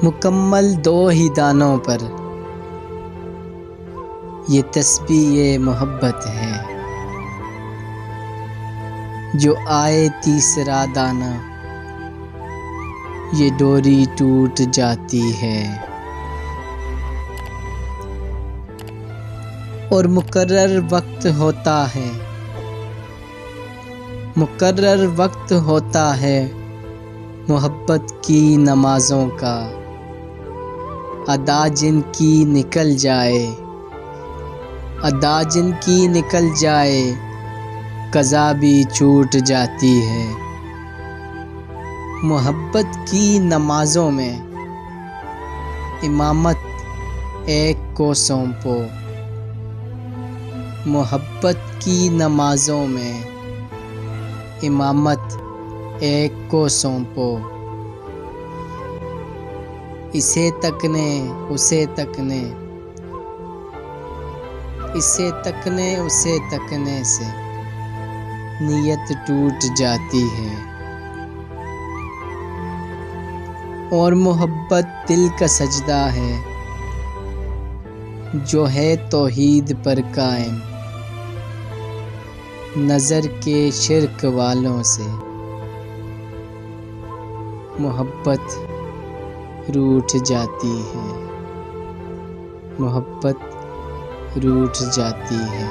मुकम्मल दो ही दानों पर ये तस्बीह मोहब्बत है। जो आए तीसरा दाना ये डोरी टूट जाती है। और मुकर्रर वक्त होता है, मुकर्रर वक्त होता है मोहब्बत की नमाज़ों का। अदा जिनकी निकल जाए, अदा जिनकी निकल जाए क़ज़ा भी छूट जाती है। मोहब्बत की नमाज़ों में इमामत एक को सौंपो। मोहब्बत की नमाज़ों में इमामत एक को सौंपो। इसे तकने उसे तकने, इसे तकने उसे तकने से नीयत टूट जाती है। और मोहब्बत दिल का सजदा है जो है तौहीद पर कायम। नज़र के शिर्क वालों से मोहब्बत रूठ जाती है, मोहब्बत रूठ जाती है।